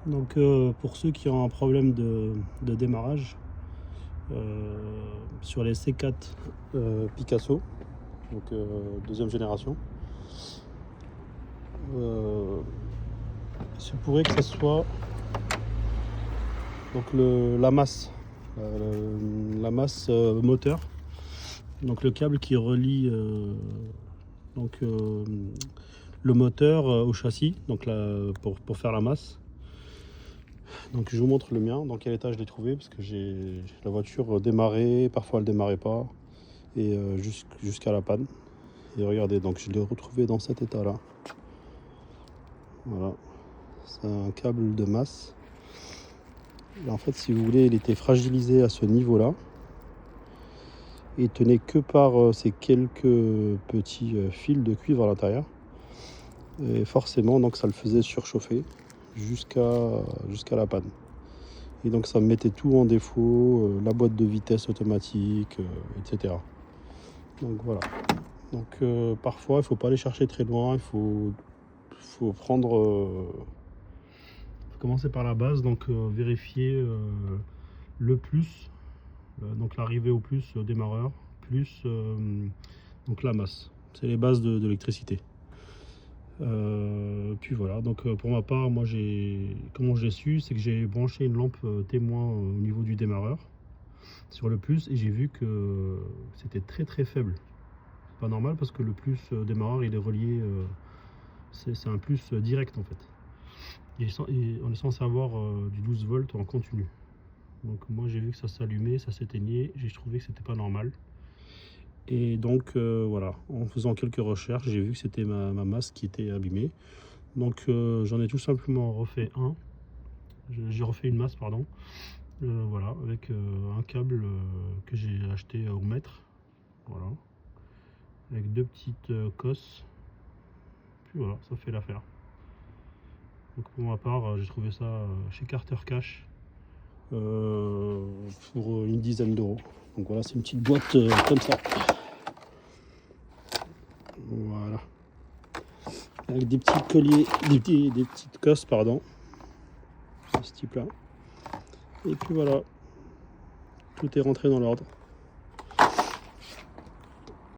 Donc pour ceux qui ont un problème de démarrage sur les C4 Picasso, donc deuxième génération, il se pourrait que ce soit donc la masse, moteur, donc le câble qui relie le moteur au châssis, donc là, pour faire la masse. Donc je vous montre le mien, dans quel état je l'ai trouvé, parce que la voiture démarrait, parfois elle démarrait pas, et jusqu'à la panne. Et regardez, donc je l'ai retrouvé dans cet état là. Voilà, c'est un câble de masse. Et en fait, si vous voulez, il était fragilisé à ce niveau là. Il tenait que par ces quelques petits fils de cuivre à l'intérieur. Et forcément, donc ça le faisait surchauffer jusqu'à la panne. Et donc ça me mettait tout en défaut, la boîte de vitesse automatique, etc. Donc voilà. Donc parfois il faut pas aller chercher très loin, il faut commencer par la base, donc vérifier le plus, donc l'arrivée au plus démarreur, plus donc la masse. C'est les bases de l'électricité. Puis voilà, donc pour ma part, moi comment j'ai su, c'est que j'ai branché une lampe témoin au niveau du démarreur sur le plus, et j'ai vu que c'était très très faible. C'est pas normal parce que le plus démarreur il est relié, c'est un plus direct en fait. On est censé avoir du 12 volts en continu. Donc moi j'ai vu que ça s'allumait, ça s'éteignait, j'ai trouvé que c'était pas normal. Et donc voilà, en faisant quelques recherches, j'ai vu que c'était ma masse qui était abîmée. Donc j'en ai tout simplement refait j'ai refait une masse, pardon. Voilà, avec un câble que j'ai acheté au mètre. Voilà, avec deux petites cosses. Puis voilà, ça fait l'affaire. Donc pour ma part, j'ai trouvé ça chez Carter Cash pour une dizaine d'euros. Donc voilà, c'est une petite boîte comme ça. Voilà. Avec des petits colliers, des petites cosses, pardon. De ce type là. Et puis voilà. Tout est rentré dans l'ordre.